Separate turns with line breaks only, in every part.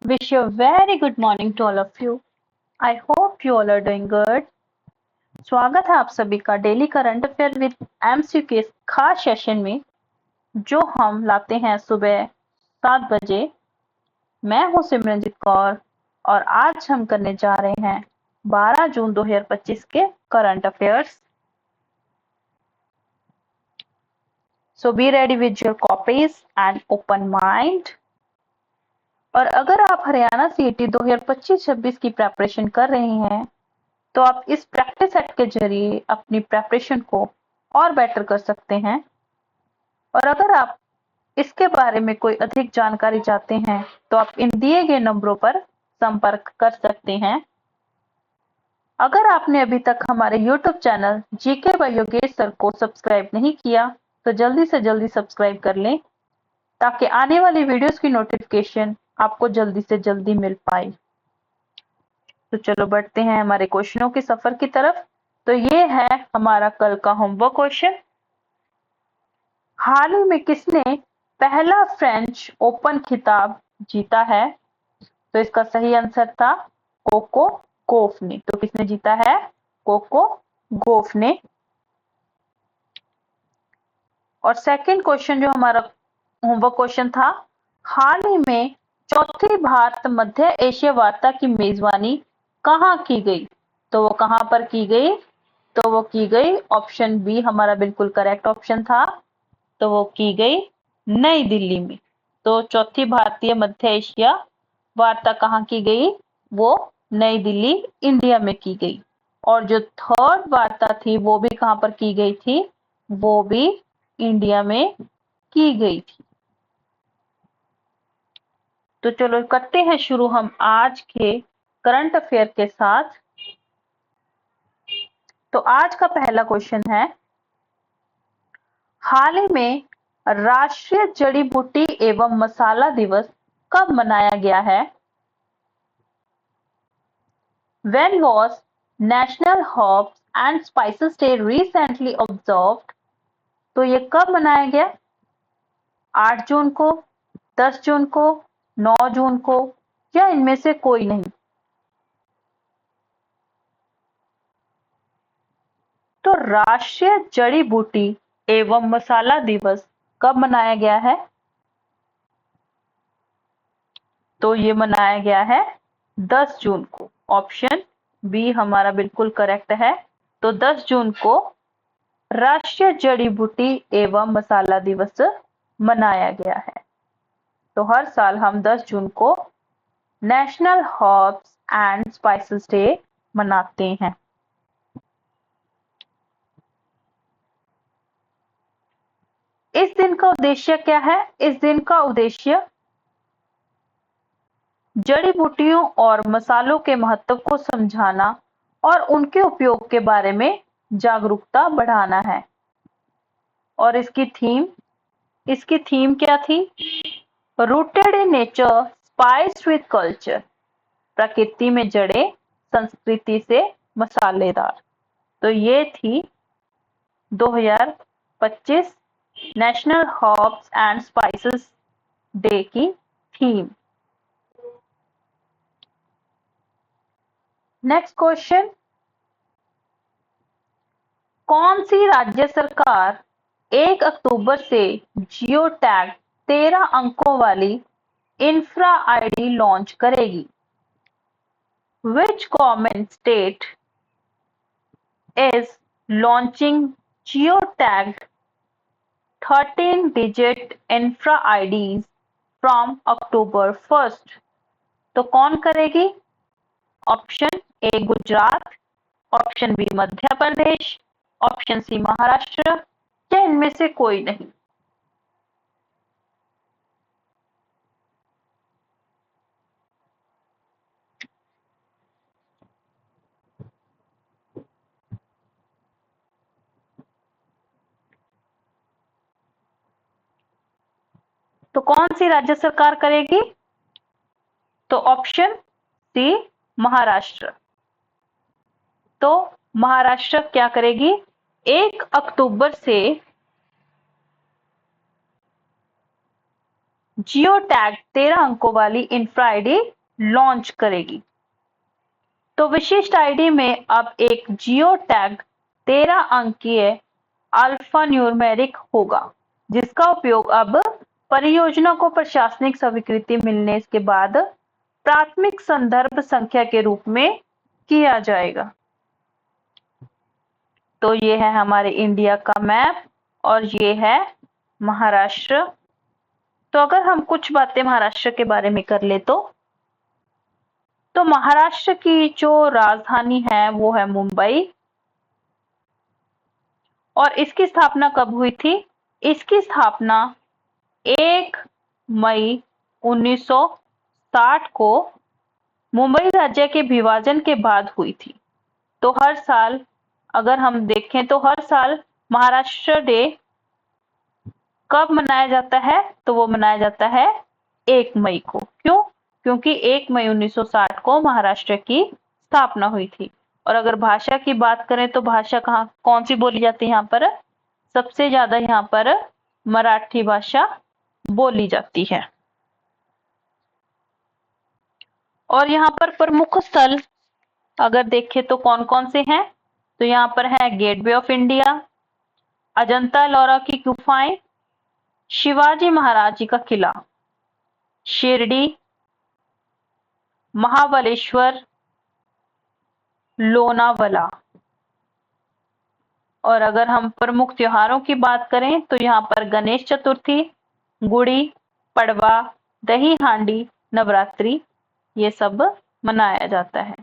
Wish you a very good morning to all of you. I hope you all are doing good. स्वागत है आप सभी का daily current affair with MCQ के खास session में जो हम लाते हैं सुबह 7 बजे। मैं हूं सिमरनजीत कौर और आज हम करने जा रहे हैं 12 जून 2025 के current affairs. So be ready with your copies and open mind. और अगर आप हरियाणा सीईटी 2025-26 की प्रिपरेशन कर रहे हैं तो आप इस प्रैक्टिस सेट के जरिए अपनी प्रिपरेशन को और बेटर कर सकते हैं। और अगर आप इसके बारे में कोई अधिक जानकारी चाहते हैं तो आप इन दिए गए नंबरों पर संपर्क कर सकते हैं। अगर आपने अभी तक हमारे YouTube channel GK by Yogesh sir को सब्सक्राइब नहीं किया तो जल्दी से जल्दी सब्सक्राइब कर लें ताकि आने वाली वीडियोस की नोटिफिकेशन आपको जल्दी से जल्दी मिल पाए। तो चलो बढ़ते हैं हमारे क्वेश्चनों के सफर की तरफ। तो ये है हमारा कल का होमवर्क क्वेश्चन। हाल ही में किसने पहला फ्रेंच ओपन खिताब जीता है? तो इसका सही आंसर था कोको गोफ ने। तो किसने जीता है? कोको गोफ ने। और सेकंड क्वेश्चन जो हमारा होमवर्क क्वेश्चन था, हाल ही में चौथी भारत मध्य एशिया वार्ता की मेजबानी कहाँ की गई? तो वो कहाँ पर की गई? तो वो की गई ऑप्शन बी हमारा बिल्कुल करेक्ट ऑप्शन था। तो वो की गई नई दिल्ली में। तो चौथी भारतीय मध्य एशिया वार्ता कहाँ की गई? वो नई दिल्ली इंडिया में की गई। और जो थर्ड वार्ता थी वो भी कहाँ पर की गई थी? वो भी इंडिया में की गई थी। तो चलो करते हैं शुरू हम आज के करंट अफेयर के साथ। तो आज का पहला क्वेश्चन है, हाल ही में राष्ट्रीय जड़ी बूटी एवं मसाला दिवस कब मनाया गया है? When was National Herbs and Spices Day recently observed? तो ये कब मनाया गया? 8 जून को, 10 जून को, 9 जून को या इनमें से कोई नहीं? तो राष्ट्रीय जड़ी बूटी एवं मसाला दिवस कब मनाया गया है? तो ये मनाया गया है 10 जून को। ऑप्शन बी हमारा बिल्कुल करेक्ट है। तो 10 जून को राष्ट्रीय जड़ी बूटी एवं मसाला दिवस मनाया गया है। तो हर साल हम 10 जून को national herbs and spices day मनाते हैं। इस दिन का उद्देश्य क्या है? इस दिन का उद्देश्य जड़ी बूटियों और मसालों के महत्व को समझाना और उनके उपयोग के बारे में जागरूकता बढ़ाना है। और इसकी थीम क्या थी? Rooted in nature spiced with culture. प्रकृति में जड़े, संस्कृति से मसालेदार। तो ये थी 2025 national herbs and spices day की थीम। नेक्स्ट क्वेश्चन, कौन सी राज्य सरकार 1 अक्टूबर से जियो टैग 13 अंकों वाली इंफ्रा आईडी लॉन्च करेगी? Which government state is launching geotagged 13-digit infra IDs from October 1st? तो कौन करेगी? Option A Gujarat, option B Madhya Pradesh, option C Maharashtra या इनमें से कोई नहीं? तो कौन सी राज्य सरकार करेगी? तो ऑप्शन सी महाराष्ट्र। तो महाराष्ट्र क्या करेगी? 1 अक्टूबर से जियो टैग 13 अंकों वाली इंफ्रा आईडी लॉन्च करेगी। तो विशिष्ट आईडी में अब एक जियो टैग 13 अंकीय अल्फान्यूमेरिक होगा, जिसका उपयोग अब परियोजना को प्रशासनिक स्वीकृति मिलने के बाद प्राथमिक संदर्भ संख्या के रूप में किया जाएगा। तो ये है हमारे इंडिया का मैप और ये है महाराष्ट्र। तो अगर हम कुछ बातें महाराष्ट्र के बारे में कर ले तो महाराष्ट्र की जो राजधानी है वो है मुंबई। और इसकी स्थापना कब हुई थी? इसकी स्थापना 1 मई 1960 को मुंबई राज्य के विभाजन के बाद हुई थी। तो हर साल अगर हम देखें तो हर साल महाराष्ट्र डे कब मनाया जाता है? तो वो मनाया जाता है 1 मई को। क्यों? क्योंकि 1 मई 1960 को महाराष्ट्र की स्थापना हुई थी। और अगर भाषा की बात करें तो भाषा कौन सी बोली जाती है यहाँ पर? सबसे ज्यादा यहाँ पर मराठी भाषा बोली जाती है। और यहाँ पर प्रमुख स्थल अगर देखें तो कौन कौन से हैं? तो यहाँ पर है gateway of India, Ajanta Ellora की गुफाएं, शिवाजी महाराज जी का किला, शिरडी, महाबलेश्वर, लोनावला। और अगर हम प्रमुख त्योहारों की बात करें तो यहाँ पर गणेश चतुर्थी, गुड़ी पड़वा, दही हांडी, नवरात्रि ये सब मनाया जाता है।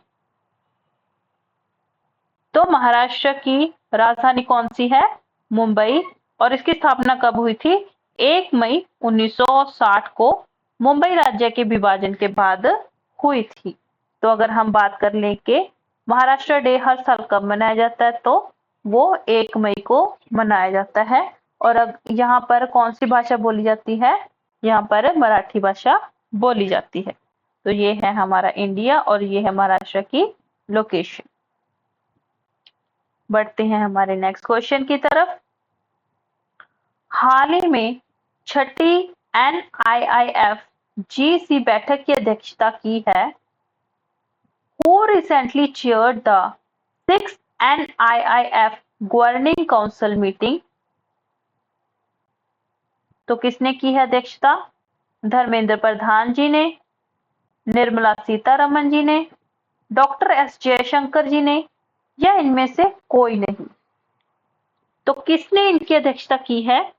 तो महाराष्ट्र की राजधानी कौन सी है? मुंबई। और इसकी स्थापना कब हुई थी? 1 मई 1960 को मुंबई राज्य के विभाजन के बाद हुई थी। तो अगर हम बात कर लें कि महाराष्ट्र डे हर साल कब मनाया जाता है तो वो 1 मई को मनाया जाता है। और अब यहाँ पर कौन सी भाषा बोली जाती है? यहाँ पर मराठी भाषा बोली जाती है। तो ये है हमारा इंडिया और ये है महाराष्ट्र की लोकेशन। बढ़ते हैं हमारे नेक्स्ट क्वेश्चन की तरफ। हाल ही में छठी NIIF GC बैठक की अध्यक्षता की है। Who recently chaired the 6th NIIF Governing Council meeting? तो किसने की है अध्यक्षता? धर्मेंद्र प्रधान जी ने, निर्मला सीतारमन जी ने, डॉक्टर S जयशंकर जी ने, या इनमें से कोई नहीं? तो किसने इनकी अध्यक्षता की है?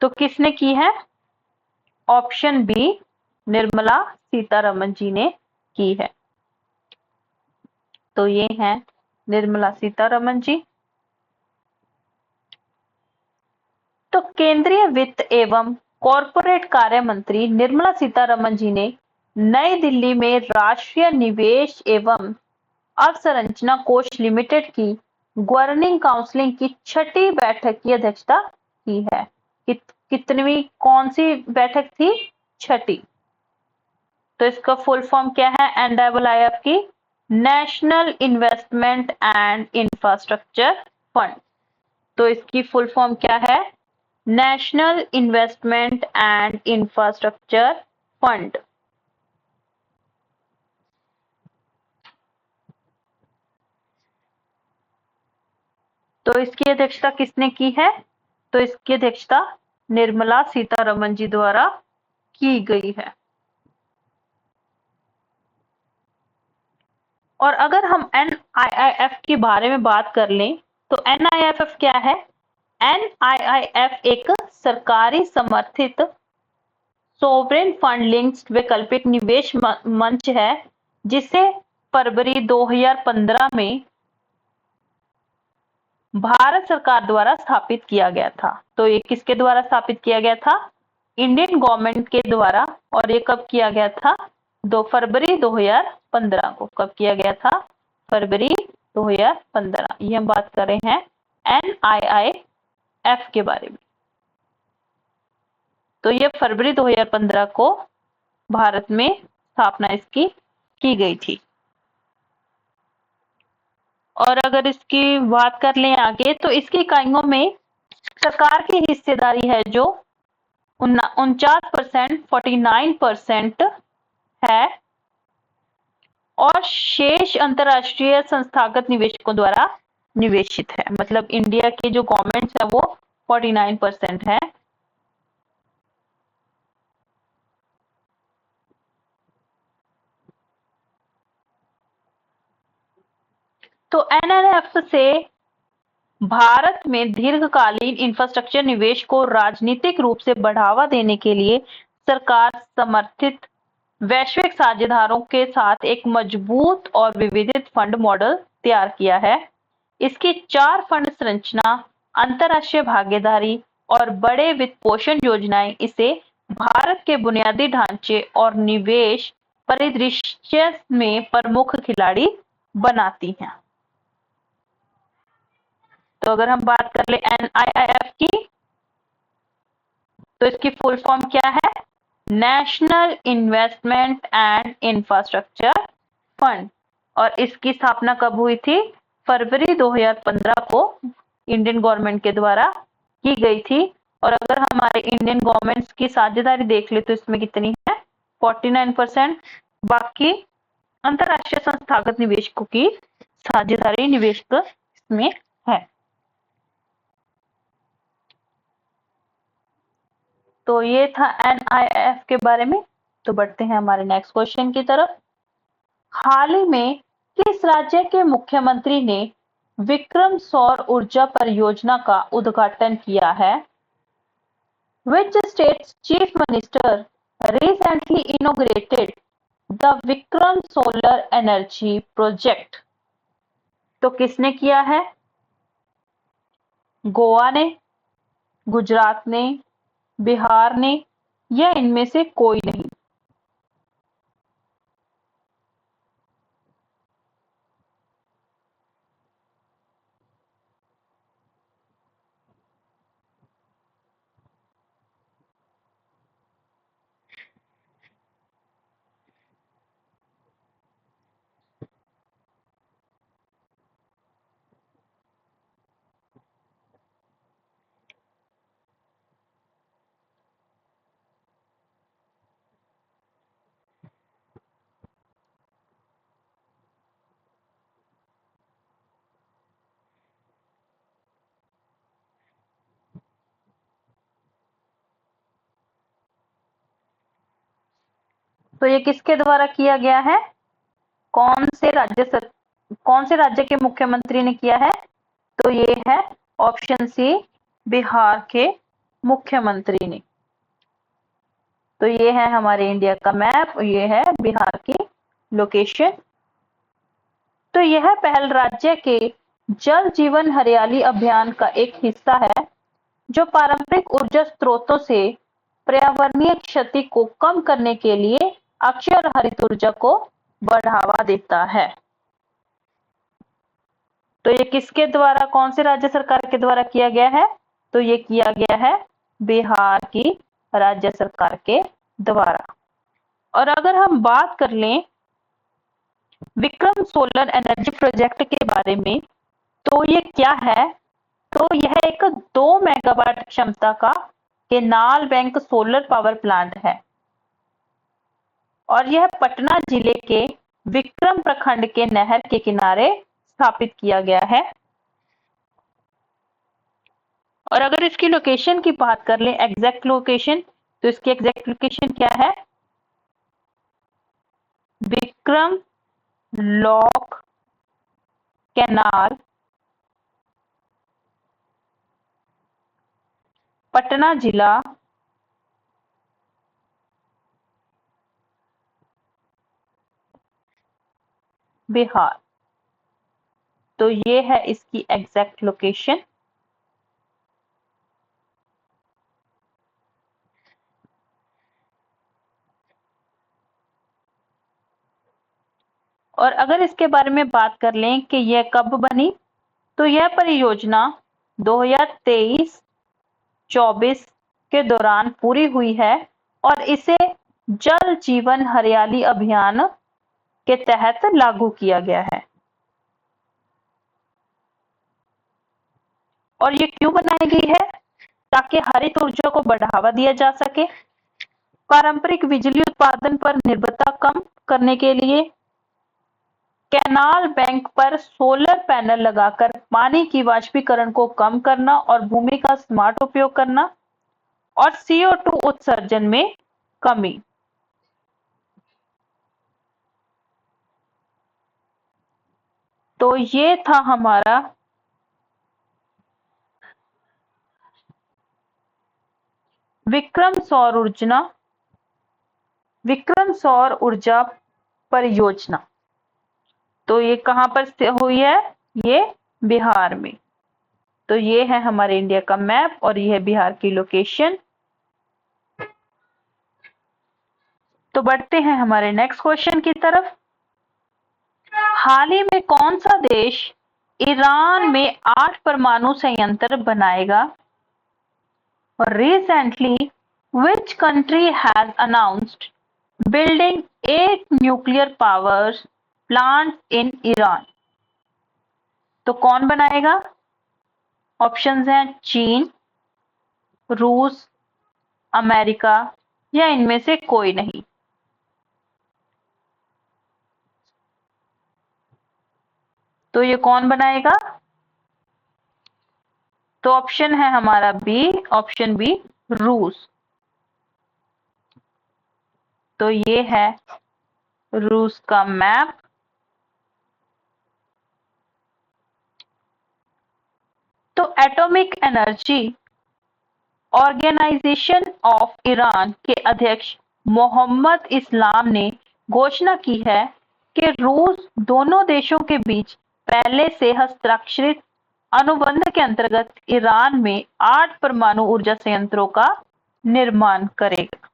तो किसने की है? ऑप्शन बी, निर्मला सीतारमन जी ने की है। तो ये हैं निर्मला सीतारमन जी। तो केंद्रीय वित्त एवं कॉरपोरेट कार्य मंत्री निर्मला सीतारमन जी ने नई दिल्ली में राष्ट्रीय निवेश एवं अवसंरचना कोष लिमिटेड की गवर्निंग काउंसिल की छठी बैठक की अध्यक्षता की है। कितनवीं कौन सी बैठक थी? छठी। तो इसका फुल फॉर्म क्या है? NIIF की national investment and infrastructure fund. तो इसकी फुल फॉर्म क्या है? National investment and infrastructure fund. तो इसकी अध्यक्षता किसने की है? तो इसकी अध्यक्षता निर्मला सीतारमन जी द्वारा की गई है। और अगर हम NIIF के बारे में बात कर लें तो NIIF क्या है? NIIF एक सरकारी समर्थित सोवरेन फंड लिंक्ड वैकल्पिक निवेश मंच है, जिसे फरवरी 2015 में भारत सरकार द्वारा स्थापित किया गया था। तो ये किसके द्वारा स्थापित किया गया था? इंडियन गवर्नमेंट के द्वारा, और ये कब किया गया था? 2 फरवरी 2015 को। कब किया गया था? फरवरी 2015। ये हम बात कर रहे हैं NIIF के बारे में। तो ये फरवरी 2015 को भारत में स्थापना इसकी की गई थी। और अगर इसकी बात कर लें आगे, तो इसकी इकाइयों में सरकार की हिस्सेदारी है जो 49%, 49% है, और शेष अंतरराष्ट्रीय संस्थागत निवेशकों द्वारा निवेशित है। मतलब इंडिया के जो गवर्नमेंट्स है वो 49% है। तो NIIF से भारत में दीर्घकालीन इंफ्रास्ट्रक्चर निवेश को राजनीतिक रूप से बढ़ावा देने के लिए सरकार समर्थित वैश्विक साझेदारों के साथ एक मजबूत और विविधित फंड मॉडल तैयार किया है। इसकी 4 फंड संरचना, अंतरराष्ट्रीय भागीदारी और बड़े वित्त पोषण योजनाएं इसे भारत के बुनियादी ढांचे और निवेश परिदृश्य में प्रमुख खिलाड़ी बनाती हैं। तो अगर हम बात कर ले NIIF की, तो इसकी फुल फॉर्म क्या है? National investment and infrastructure fund. और इसकी स्थापना कब हुई थी? फरवरी 2015 को इंडियन गवर्नमेंट के द्वारा की गई थी। और अगर हमारे इंडियन गवर्नमेंट की साझेदारी देख ले तो इसमें कितनी है? 49%। बाकी अंतरराष्ट्रीय संस्थागत निवेशकों की साझेदारी निवेशक इसमें है। तो ये था NIIF के बारे में। तो बढ़ते हैं हमारे नेक्स्ट क्वेश्चन की तरफ। हाल ही में किस राज्य के मुख्यमंत्री ने विक्रम सौर ऊर्जा परियोजना का उद्घाटन किया है? Which state's chief minister recently inaugurated the Vikram Solar Energy Project? तो किसने किया है? गोवा ने, गुजरात ने, बिहार ने, या इनमें से कोई नहीं? तो ये किसके द्वारा किया गया है? कौन से राज्य के मुख्यमंत्री ने किया है? तो ये है ऑप्शन सी, बिहार के मुख्यमंत्री ने। तो ये है हमारे इंडिया का मैप, ये है बिहार की लोकेशन। तो यह पहल राज्य के जल जीवन हरियाली अभियान का एक हिस्सा है, जो पारंपरिक ऊर्जा स्रोतों से पर्यावरणीय क्षति को कम करने के लिए अक्षय और हरित ऊर्जा को बढ़ावा देता है। तो ये किसके द्वारा, कौन से राज्य सरकार के द्वारा किया गया है? तो ये किया गया है बिहार की राज्य सरकार के द्वारा। और अगर हम बात कर लें विक्रम सोलर एनर्जी प्रोजेक्ट के बारे में, तो ये क्या है? तो यह एक 2 मेगावाट क्षमता का canal bank solar power plant है, और यह पटना जिले के विक्रम प्रखंड के नहर के किनारे स्थापित किया गया है। और अगर इसकी लोकेशन की बात कर लें, एग्जैक्ट लोकेशन, तो इसकी एग्जैक्ट लोकेशन क्या है? विक्रम लॉक कैनाल, पटना जिला, बिहार। तो ये है इसकी एग्जैक्ट लोकेशन। और अगर इसके बारे में बात कर लें कि यह कब बनी, तो यह परियोजना 2023-24 के दौरान पूरी हुई है और इसे जल जीवन हरियाली अभियान के तहत लागू किया गया है। और ये क्यों बनाई गई है? ताकि हरित ऊर्जा को बढ़ावा दिया जा सके, पारंपरिक बिजली उत्पादन पर निर्भरता कम करने के लिए, कैनाल बैंक पर सोलर पैनल लगाकर पानी की वाष्पीकरण को कम करना और भूमि का स्मार्ट उपयोग करना, और CO2 उत्सर्जन में कमी। तो ये था हमारा विक्रम सौर ऊर्जा परियोजना। तो ये कहां पर हुई है? ये बिहार में। तो ये है हमारे इंडिया का मैप और ये है बिहार की लोकेशन। तो बढ़ते हैं हमारे नेक्स्ट क्वेश्चन की तरफ। हाल ही में कौन सा देश ईरान में 8 परमाणु संयंत्र बनाएगा? और recently which country has announced building 8 nuclear power plants in Iran? तो कौन बनाएगा? ऑप्शंस हैं चीन, रूस, अमेरिका या इनमें से कोई नहीं। तो ये कौन बनाएगा? तो ऑप्शन है हमारा बी, ऑप्शन बी रूस। तो ये है रूस का मैप। तो atomic energy organization of Iran के अध्यक्ष मोहम्मद इस्लाम ने घोषणा की है कि रूस दोनों देशों के बीच पहले से हस्ताक्षरित अनुबंध के अंतर्गत ईरान में 8 परमाणु ऊर्जा संयंत्रों का निर्माण करेगा।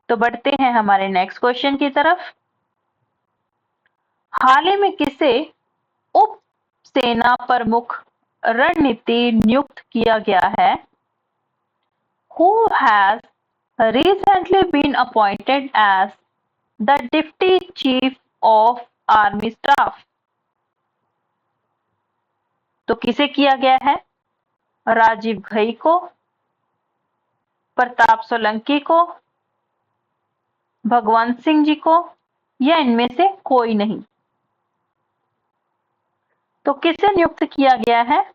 तो बढ़ते हैं हमारे नेक्स्ट क्वेश्चन की तरफ। हाल ही में किसे उप सेना प्रमुख रणनीति नियुक्त किया गया है? Who has recently been appointed as the Deputy Chief of Army Staff? तो किसे किया गया है? राजीव घई को, प्रताप सोलंकी को, भगवंत सिंह जी को या इनमें से कोई नहीं। तो किसे नियुक्त किया गया है?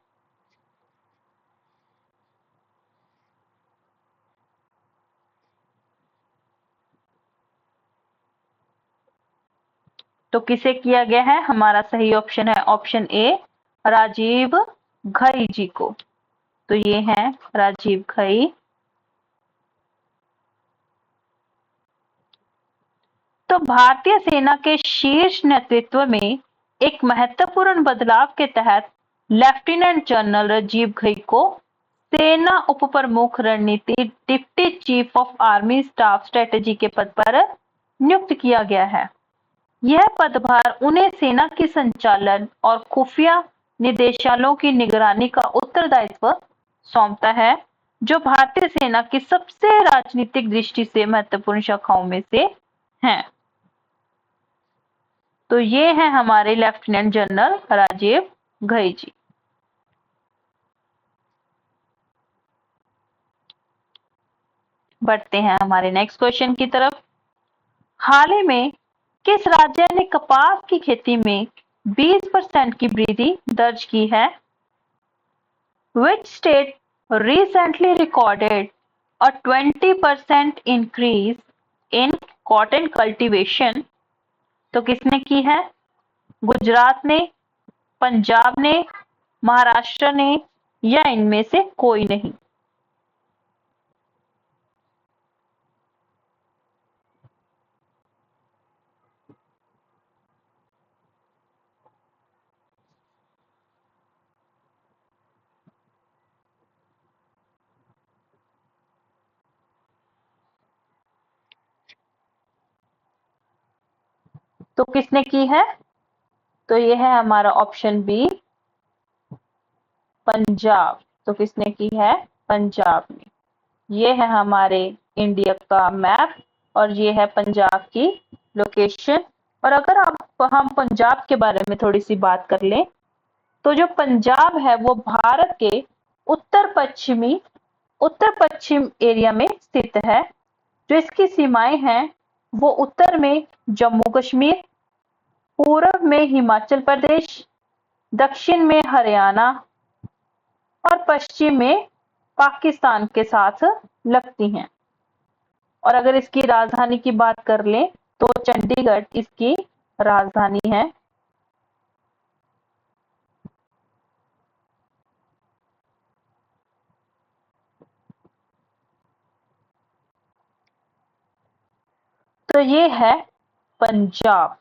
तो किसे किया गया है? हमारा सही ऑप्शन है ऑप्शन ए, राजीव घई जी को। तो ये है राजीव घई। तो भारतीय सेना के शीर्ष नेतृत्व में एक महत्वपूर्ण बदलाव के तहत लेफ्टिनेंट जनरल राजीव घई को सेना उप प्रमुख रणनीति deputy chief of army staff strategy के पद पर नियुक्त किया गया है। यह पदभार उन्हें सेना की संचालन और खुफिया निदेशालयों की निगरानी का उत्तरदायित्व सौंपता है, जो भारतीय सेना की सबसे राजनीतिक दृष्टि से महत्वपूर्ण शाखाओं में से हैं। तो ये है हमारे लेफ्टिनेंट जनरल राजीव घई जी। बढ़ते हैं हमारे नेक्स्ट क्वेश्चन की तरफ। हाल ही में किस राज्य ने कपास की खेती में 20% की वृद्धि दर्ज की है? Which state recently recorded a 20% increase in cotton cultivation? तो किसने की है? गुजरात ने, पंजाब ने, महाराष्ट्र ने या इनमें से कोई नहीं। तो किसने की है? तो ये है हमारा ऑप्शन बी, पंजाब। तो किसने की है? पंजाब ने। ये है हमारे इंडिया का मैप और ये है पंजाब की लोकेशन। और अगर हम पंजाब के बारे में थोड़ी सी बात कर लें, तो जो पंजाब है वो भारत के उत्तर पश्चिम एरिया में स्थित है। जो इसकी सीमाएं हैं वो उत्तर में जम्मू कश्मीर, पूर्व में हिमाचल प्रदेश, दक्षिण में हरियाणा और पश्चिम में पाकिस्तान के साथ लगती हैं। और अगर इसकी राजधानी की बात कर लें तो चंडीगढ़ इसकी राजधानी है। तो ये है पंजाब।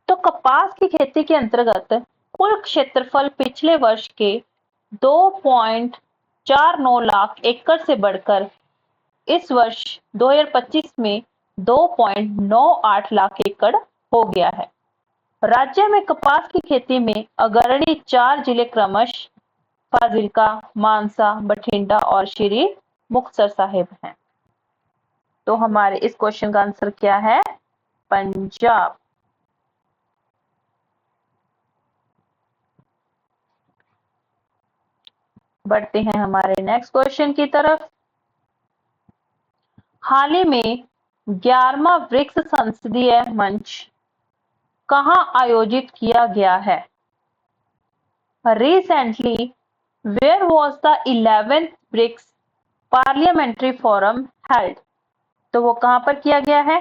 तो कपास की खेती के अंतर्गत कुल क्षेत्रफल पिछले वर्ष के 2.49 लाख एकड़ से बढ़कर इस वर्ष 2025 में 2.98 लाख एकड़ हो गया है। राज्य में कपास की खेती में अग्रणी 4 जिले क्रमशः फाजिल्का, मानसा, बठिंडा और श्री मुक्तसर साहिब हैं। तो हमारे इस क्वेश्चन का आंसर क्या है? पंजाब। बढ़ते हैं हमारे नेक्स्ट क्वेश्चन की तरफ। हाल ही में 11वां ब्रिक्स संसदीय मंच कहां आयोजित किया गया है? Recently, where was the 11th BRICS Parliamentary Forum held? तो वो कहां पर किया गया है?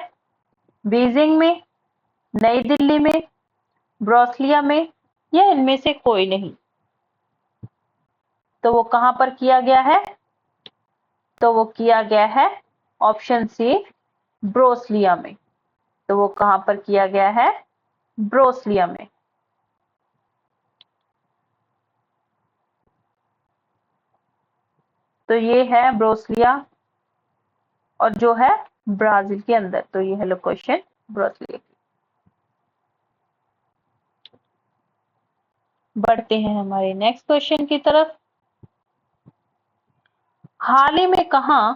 बीजिंग में, नई दिल्ली में, ब्रोसिलिया में या इनमें से कोई नहीं? तो वो कहां पर किया गया है? तो वो किया गया है ऑप्शन सी, ब्रोसिलिया में। तो वो कहां पर किया गया है? ब्रोसिलिया में। तो ये है ब्रोसिलिया और जो है ब्राजील के अंदर। तो ये है लोकेशन ब्रोसिलिया की। बढ़ते हैं हमारे नेक्स्ट क्वेश्चन की तरफ। हाल ही में कहां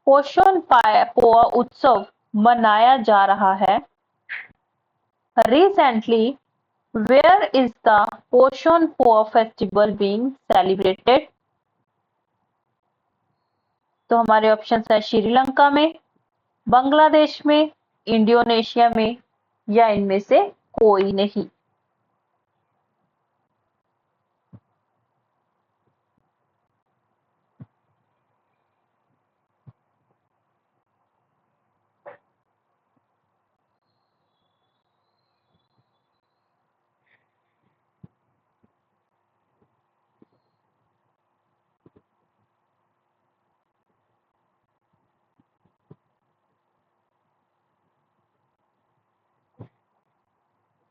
पोषण पोआ उत्सव मनाया जा रहा है? Recently, where is the पोषण पोआ फेस्टिवल being celebrated? तो हमारे ऑप्शन है श्रीलंका में, बांग्लादेश में, इंडोनेशिया में या इनमें से कोई नहीं।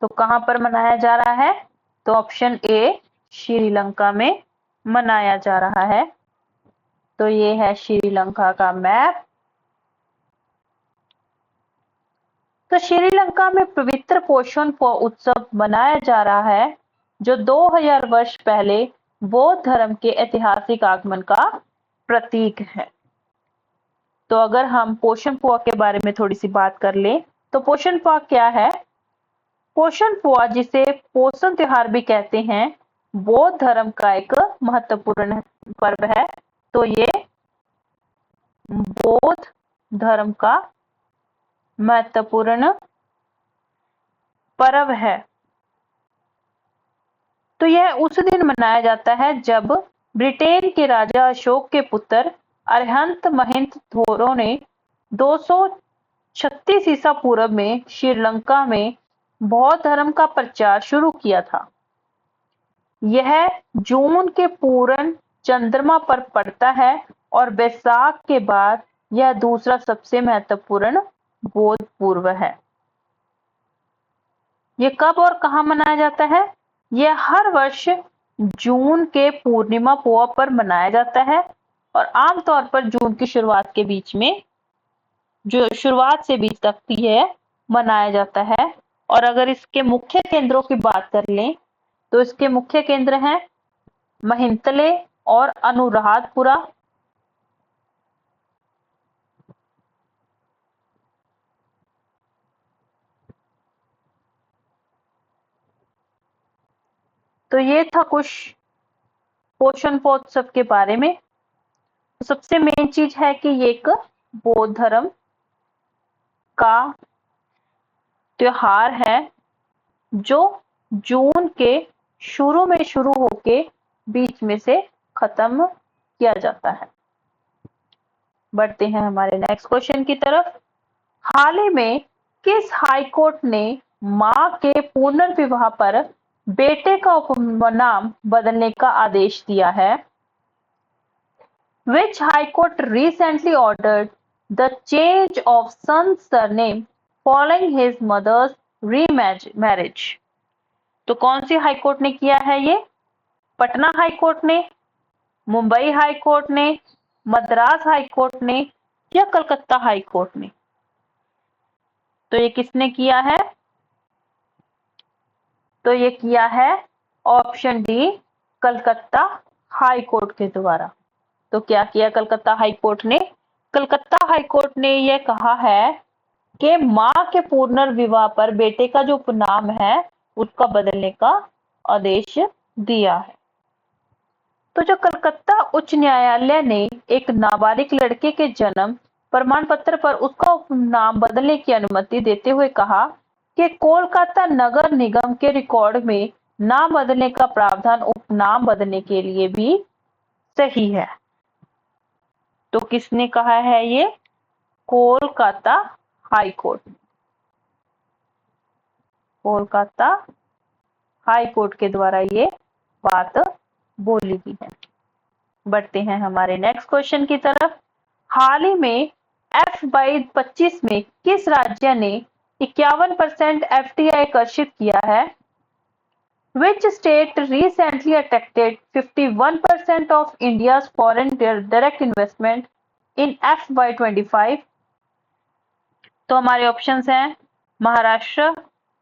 तो कहां पर मनाया जा रहा है? तो ऑप्शन ए, श्रीलंका में मनाया जा रहा है। तो ये है श्रीलंका का मैप। तो श्रीलंका में पवित्र पोषण उत्सव मनाया जा रहा है जो 2000 वर्ष पहले बौद्ध धर्म के ऐतिहासिक आगमन का प्रतीक है। तो अगर हम पोषण पोआ के बारे में थोड़ी सी बात कर लें तो पोषण पोआ क्या है? पोषण पोआ, जिसे पोषण त्योहार भी कहते हैं, बौद्ध धर्म का एक महत्वपूर्ण पर्व है। तो ये बौद्ध धर्म का महत्वपूर्ण पर्व है। तो यह उस दिन मनाया जाता है जब ब्रिटेन के राजा अशोक के पुत्र अरहंत महिंद थोरो ने 236 ईसा पूर्व में श्रीलंका में बौद्ध धर्म का प्रचार शुरू किया था। यह जून के पूर्ण चंद्रमा पर पड़ता है और बैसाख के बाद यह दूसरा सबसे महत्वपूर्ण बौद्ध पूर्व है। ये कब और कहां मनाया जाता है? यह हर वर्ष जून के पूर्णिमा पोआ पर मनाया जाता है और आमतौर पर जून की शुरुआत के बीच में जो शुरुआत से बीच तक की है मनाया जाता है। और अगर इसके मुख्य केंद्रों की बात कर लें तो इसके मुख्य केंद्र हैं महिंतले और अनुराधपुरा। तो ये था कुछ पोषण महोत्सव के बारे में। तो सबसे मेन चीज है कि ये एक बौद्ध धर्म का त्योहार है जो जून के शुरू में शुरू होके बीच में से खत्म किया जाता है। बढ़ते हैं हमारे नेक्स्ट क्वेश्चन की तरफ। हाल ही में किस हाई कोर्ट ने मां के पुनर्विवाह पर बेटे का उपनाम बदलने का आदेश दिया है? Which High Court recently ordered the change of son's surname following his mother's remarriage? तो कौन सी हाई कोर्ट ने किया है ये? पटना हाई कोर्ट ने, मुंबई हाई कोर्ट ने, मद्रास हाई कोर्ट ने या कलकत्ता हाई कोर्ट ने? तो ये किसने किया है? तो ये किया है option D, Calcutta high court के द्वारा। तो क्या किया कलकत्ता हाई कोर्ट ने? कलकत्ता हाई कोर्ट ने यह कहा है कि मां के पुनर्विवाह पर बेटे का जो उपनाम है उसका बदलने का आदेश दिया है। तो जो कलकत्ता उच्च न्यायालय ने एक नाबालिग लड़के के जन्म प्रमाण पत्र पर उसका उपनाम बदलने की अनुमति देते हुए कहा कि कोलकाता नगर निगम के रिकॉर्ड में नाम बदलने का प्रावधान उपनाम बदलने के लिए भी सही है। तो किसने कहा है ये? Kolkata high court. Kolkata high court के द्वारा ये बात बोली गई है। बढ़ते हैं हमारे नेक्स्ट क्वेश्चन की तरफ। हाल ही में F22 में किस राज्य ने 51% FDI आकर्षित किया है? Which state recently attracted 51% of India's foreign direct investment in FY25? तो हमारे ऑप्शंस हैं महाराष्ट्र,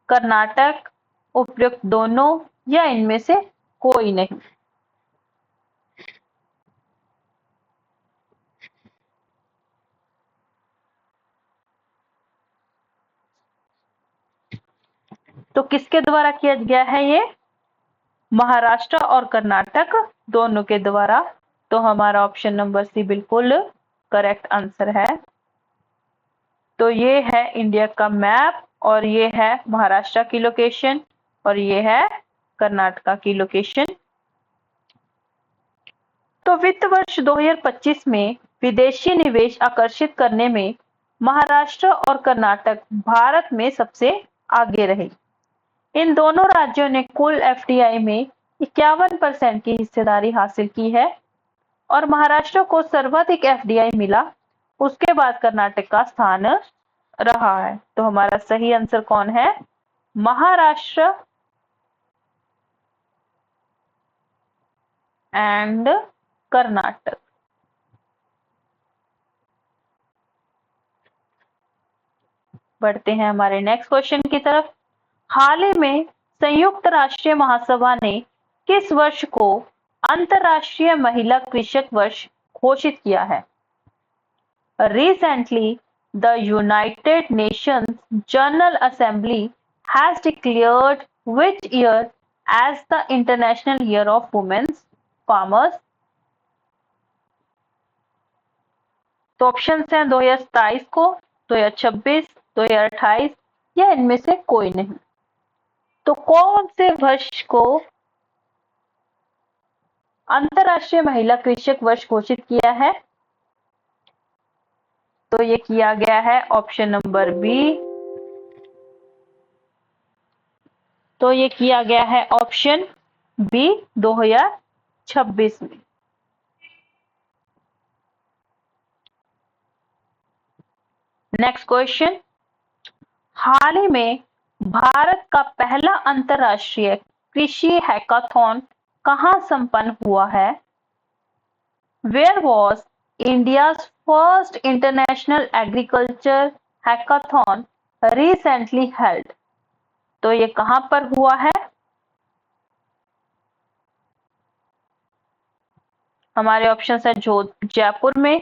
कर्नाटक, उपयुक्त दोनों या इनमें से कोई नहीं। तो किसके द्वारा किया गया है ये? महाराष्ट्र और कर्नाटक दोनों के द्वारा। तो हमारा ऑप्शन नंबर सी बिल्कुल करेक्ट आंसर है। तो ये है इंडिया का मैप और ये है महाराष्ट्र की लोकेशन और ये है कर्नाटका की लोकेशन। तो वित्त वर्ष 2025 में विदेशी निवेश आकर्षित करने में महाराष्ट्र और कर्नाटक भारत में सबसे आगे रहे। इन दोनों राज्यों ने कुल एफडीआई में 51% की हिस्सेदारी हासिल की है और महाराष्ट्र को सर्वाधिक एफडीआई मिला, उसके बाद कर्नाटक का स्थान रहा है। तो हमारा सही आंसर कौन है? महाराष्ट्र एंड कर्नाटक। बढ़ते हैं हमारे नेक्स्ट क्वेश्चन की तरफ। हाल ही में संयुक्त राष्ट्र महासभा ने किस वर्ष को अंतरराष्ट्रीय महिला कृषक वर्ष घोषित किया है? Recently, the United Nations General Assembly has declared which year as the International Year of Women's Farmers? तो ऑप्शन हैं 2027 को, 2026, 2028 या इनमें से कोई नहीं। तो कौन से वर्ष को अंतरराष्ट्रीय महिला कृषक वर्ष घोषित किया है? तो ये किया गया है ऑप्शन नंबर बी। तो ये किया गया है ऑप्शन बी 2026 में। Next question. हाल ही में भारत का पहला अंतरराष्ट्रीय कृषि हैकाथॉन कहां संपन्न हुआ है? Where was India's first international agriculture hackathon recently held? तो ये कहां पर हुआ है? हमारे ऑप्शन है जयपुर में,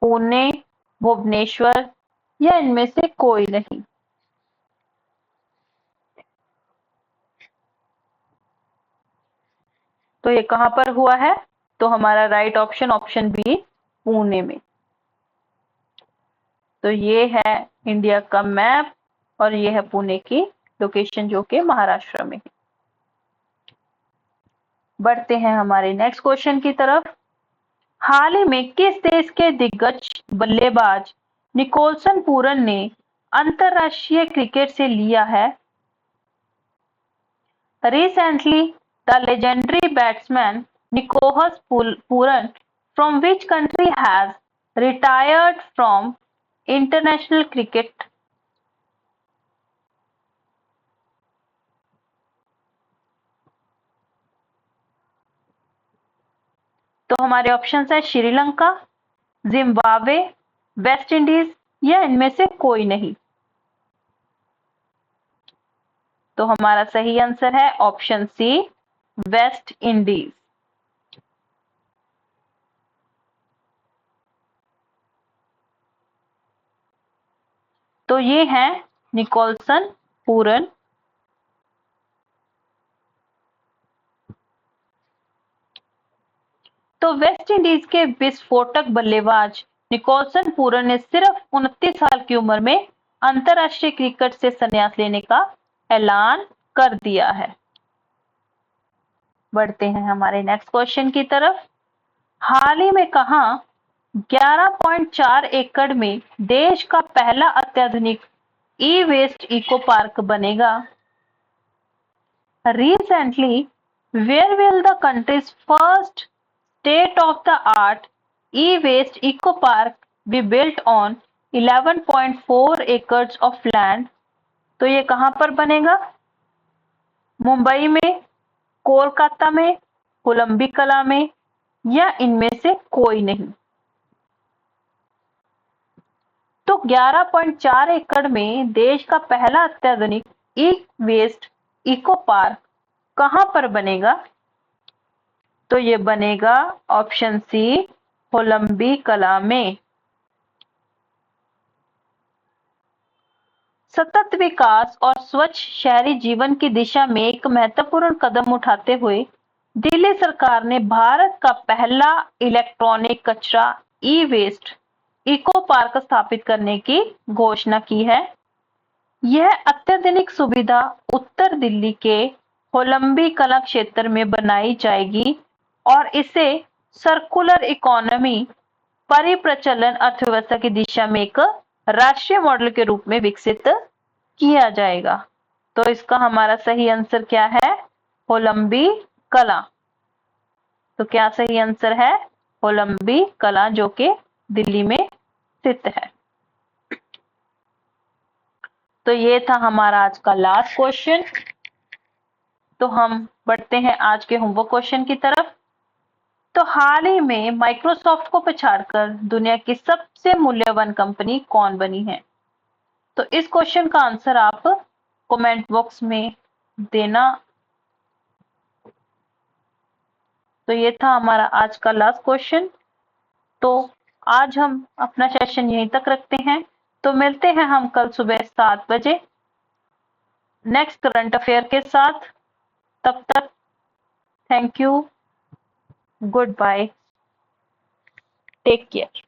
पुणे, भुवनेश्वर या इनमें से कोई नहीं। तो ये कहां पर हुआ है? तो हमारा राइट ऑप्शन बी, पुणे में। तो ये है इंडिया का मैप और ये है पुणे की लोकेशन जो कि महाराष्ट्र में है। बढ़ते हैं हमारे नेक्स्ट क्वेश्चन की तरफ। हाल ही में किस देश के दिग्गज बल्लेबाज निकोलसन पूरन ने अंतरराष्ट्रीय क्रिकेट से लिया है? Recently, the legendary batsman Nicholas Pooran from which country has retired from international cricket? तो हमारे ऑप्शन है श्रीलंका, जिम्बाब्वे, वेस्ट इंडीज या इनमें से कोई नहीं। तो हमारा सही आंसर है ऑप्शन सी, वेस्ट इंडीज। तो ये हैं निकोलसन पूरन। तो वेस्ट इंडीज के विस्फोटक बल्लेबाज निकोलसन पूरन ने सिर्फ 29 साल की उम्र में अंतरराष्ट्रीय क्रिकेट से संन्यास लेने का ऐलान कर दिया है। बढ़ते हैं हमारे नेक्स्ट क्वेश्चन की तरफ। हाल ही में कहां 11.4 एकड़ में देश का पहला अत्याधुनिक ई वेस्ट इको पार्क बनेगा? Recently, where will the country's first state-of-the-art e-waste eco park be built on 11.4 acres of land? तो ये कहां पर बनेगा? मुंबई में, कोलकाता में, कोलंबी कला में या इनमें से कोई नहीं। तो 11.4 एकड़ में देश का पहला अत्याधुनिक ई वेस्ट इको पार्क कहां पर बनेगा? तो ये बनेगा ऑप्शन सी, कोलंबी कला में। सतत विकास और स्वच्छ शहरी जीवन की दिशा में एक महत्वपूर्ण कदम उठाते हुए दिल्ली सरकार ने भारत का पहला इलेक्ट्रॉनिक कचरा ई वेस्ट इको पार्क स्थापित करने की घोषणा की है। यह अत्याधुनिक सुविधा उत्तर दिल्ली के कोलंबी कला क्षेत्र में बनाई जाएगी और इसे सर्कुलर इकोनॉमी परिप्रचलन अर्थव्यवस्था की दिशा में एक राष्ट्रीय मॉडल के रूप में विकसित किया जाएगा। तो इसका हमारा सही आंसर क्या है? कोलंबी कला। तो क्या सही आंसर है? कोलंबी कला जो कि दिल्ली में स्थित है। तो ये था हमारा आज का लास्ट क्वेश्चन। तो हम बढ़ते हैं आज के होमवर्क क्वेश्चन की तरफ। तो हाल ही में माइक्रोसॉफ्ट को पछाड़कर दुनिया की सबसे मूल्यवान कंपनी कौन बनी है? तो इस क्वेश्चन का आंसर आप कमेंट बॉक्स में देना। तो ये था हमारा आज का लास्ट क्वेश्चन। तो आज हम अपना सेशन यहीं तक रखते हैं। तो मिलते हैं हम कल सुबह 7 बजे नेक्स्ट करंट अफेयर के साथ। तब तक thank you, goodbye, take care.